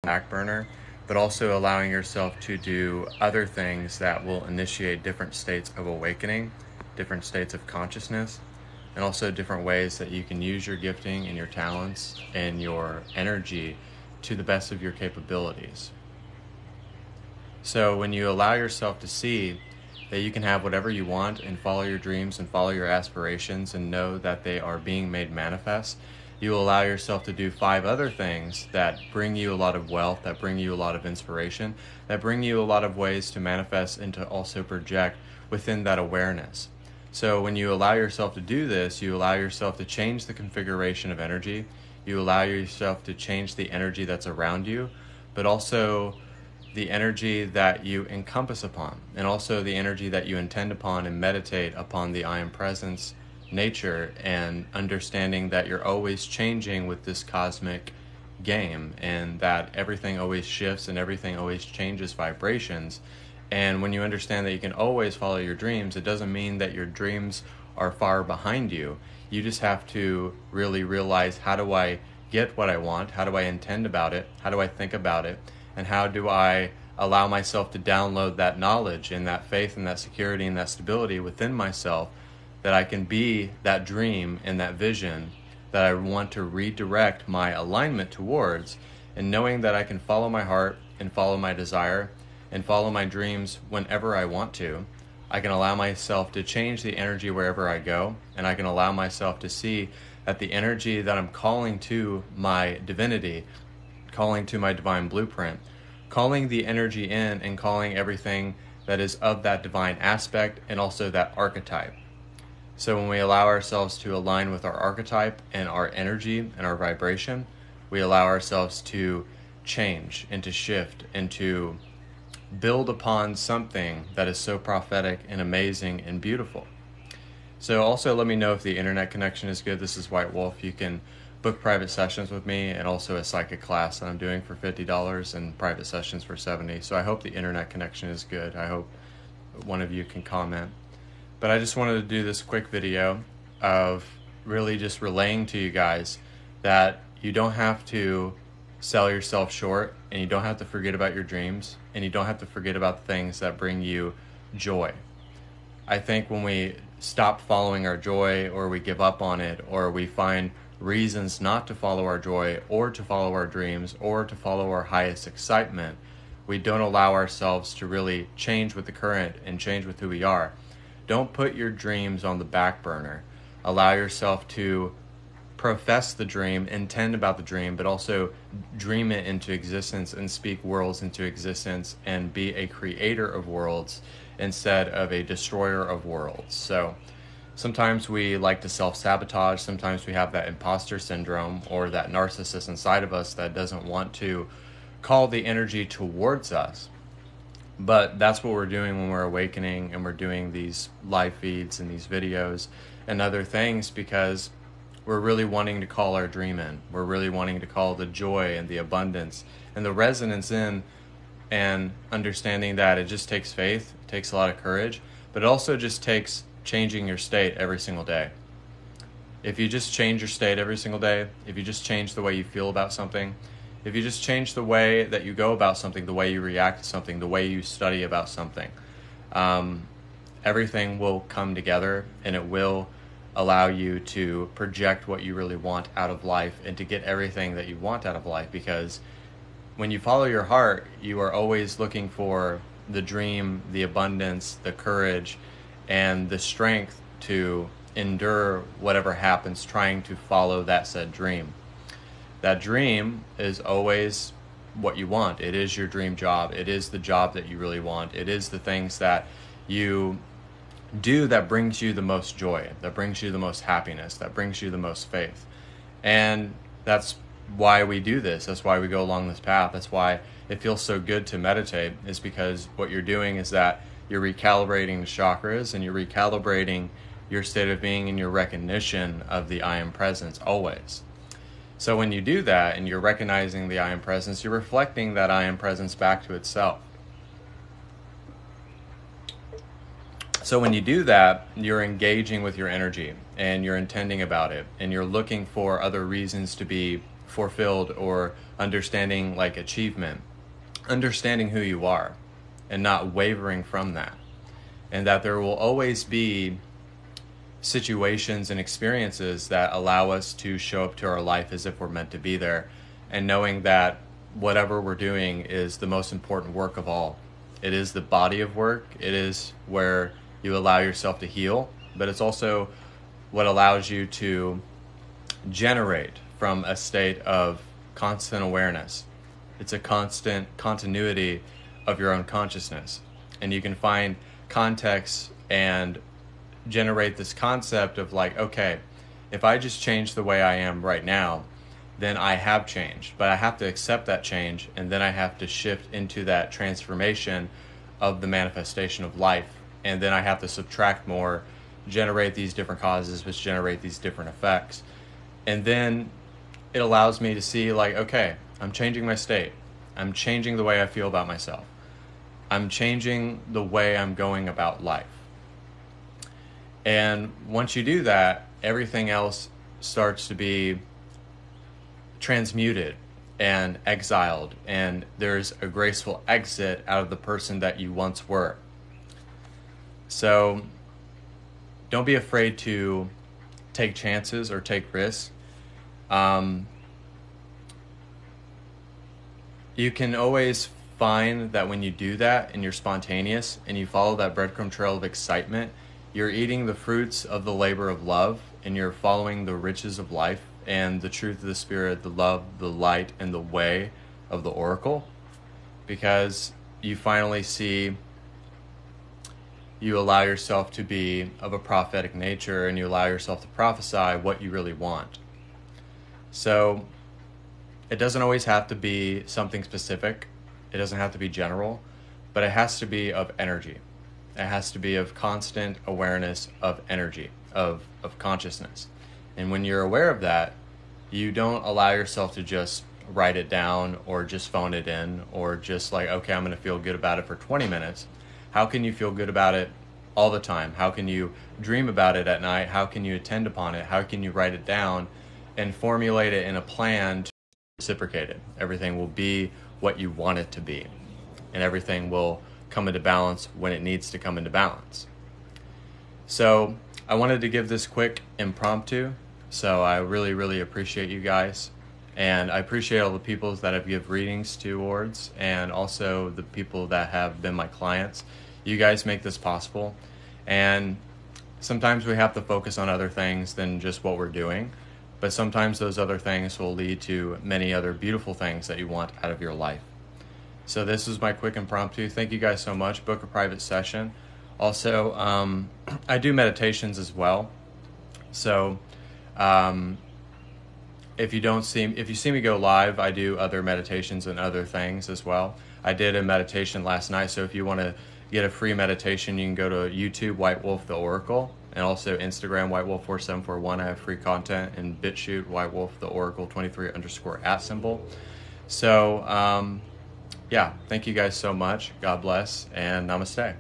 back burner, but also allowing yourself to do other things that will initiate different states of awakening, different states of consciousness, and also different ways that you can use your gifting and your talents and your energy to the best of your capabilities. So when you allow yourself to see that you can have whatever you want and follow your dreams and follow your aspirations and know that they are being made manifest, you will allow yourself to do 5 other things that bring you a lot of wealth, that bring you a lot of inspiration, that bring you a lot of ways to manifest and to also project within that awareness. So when you allow yourself to do this, you allow yourself to change the configuration of energy, you allow yourself to change the energy that's around you, but also the energy that you encompass upon, and also the energy that you intend upon and meditate upon the I Am Presence nature, and understanding that you're always changing with this cosmic game, and that everything always shifts and everything always changes vibrations. And when you understand that you can always follow your dreams, it doesn't mean that your dreams are far behind you. You just have to really realize, how do I get what I want? How do I intend about it? How do I think about it? And how do I allow myself to download that knowledge and that faith and that security and that stability within myself, that I can be that dream and that vision that I want to redirect my alignment towards, and knowing that I can follow my heart and follow my desire and follow my dreams whenever I want to. I can allow myself to change the energy wherever I go, and I can allow myself to see that the energy that I'm calling to my divinity, calling to my divine blueprint, calling the energy in and calling everything that is of that divine aspect and also that archetype. So when we allow ourselves to align with our archetype and our energy and our vibration, we allow ourselves to change and to shift and to build upon something that is so prophetic and amazing and beautiful. So also let me know if the internet connection is good. This is White Wolf. You can book private sessions with me, and also a psychic class that I'm doing for $50 and private sessions for $70. So I hope the internet connection is good. I hope one of you can comment. But I just wanted to do this quick video of really just relaying to you guys that you don't have to sell yourself short, and you don't have to forget about your dreams, and you don't have to forget about the things that bring you joy. I think when we stop following our joy, or we give up on it, or we find reasons not to follow our joy or to follow our dreams or to follow our highest excitement, we don't allow ourselves to really change with the current and change with who we are. Don't put your dreams on the back burner. Allow yourself to profess the dream, intend about the dream, but also dream it into existence and speak worlds into existence and be a creator of worlds instead of a destroyer of worlds. So sometimes we like to self-sabotage. Sometimes we have that imposter syndrome or that narcissist inside of us that doesn't want to call the energy towards us. But that's what we're doing when we're awakening and we're doing these live feeds and these videos and other things, because we're really wanting to call our dream in. We're really wanting to call the joy and the abundance and the resonance in, and understanding that it just takes faith, it takes a lot of courage, but it also just takes changing your state every single day. If you just change your state every single day, if you just change the way you feel about something, if you just change the way that you go about something, the way you react to something, the way you study about something, everything will come together, and it will allow you to project what you really want out of life and to get everything that you want out of life. Because when you follow your heart, you are always looking for the dream, the abundance, the courage, and the strength to endure whatever happens, trying to follow that said dream. That dream is always what you want. It is your dream job. It is the job that you really want. It is the things that you do that brings you the most joy, that brings you the most happiness, that brings you the most faith. And that's why we do this. That's why we go along this path. That's why it feels so good to meditate, is because what you're doing is that you're recalibrating the chakras, and you're recalibrating your state of being and your recognition of the I Am Presence always. So when you do that and you're recognizing the I Am Presence, you're reflecting that I Am Presence back to itself. So when you do that, you're engaging with your energy, and you're intending about it, and you're looking for other reasons to be fulfilled or understanding like achievement, understanding who you are and not wavering from that. And that there will always be situations and experiences that allow us to show up to our life as if we're meant to be there, and knowing that whatever we're doing is the most important work of all. It is the body of work. It is where you allow yourself to heal, but it's also what allows you to generate from a state of constant awareness. It's a constant continuity of your own consciousness. And you can find context and generate this concept of like, okay, if I just change the way I am right now, then I have changed. But I have to accept that change, and then I have to shift into that transformation of the manifestation of life. And then I have to subtract more, generate these different causes, which generate these different effects. And then it allows me to see like, okay, I'm changing my state. I'm changing the way I feel about myself. I'm changing the way I'm going about life. And once you do that, everything else starts to be transmuted and exiled, and there's a graceful exit out of the person that you once were. So don't be afraid to take chances or take risks. You can always find that when you do that and you're spontaneous and you follow that breadcrumb trail of excitement, you're eating the fruits of the labor of love, and you're following the riches of life and the truth of the spirit, the love, the light, and the way of the oracle, because you finally see, you allow yourself to be of a prophetic nature, and you allow yourself to prophesy what you really want. So it doesn't always have to be something specific. It doesn't have to be general, but it has to be of energy. It has to be of constant awareness of energy, of consciousness. And when you're aware of that, you don't allow yourself to just write it down or just phone it in or just like, okay, I'm going to feel good about it for 20 minutes. How can you feel good about it all the time? How can you dream about it at night? How can you attend upon it? How can you write it down and formulate it in a plan to reciprocate it? Everything will be what you want it to be, and everything will come into balance when it needs to come into balance. So I wanted to give this quick impromptu. So I really, really appreciate you guys. And I appreciate all the people that I've given readings towards, and also the people that have been my clients. You guys make this possible. And sometimes we have to focus on other things than just what we're doing. But sometimes those other things will lead to many other beautiful things that you want out of your life. So this is my quick impromptu. Thank you guys so much. Book a private session. Also, I do meditations as well. So if you see me go live, I do other meditations and other things as well. I did a meditation last night. So if you want to get a free meditation, you can go to YouTube, White Wolf the Oracle, and also Instagram, whitewolf4741. I have free content, and BitChute, White Wolf the Oracle 23_@. So, yeah, thank you guys so much. God bless, and namaste.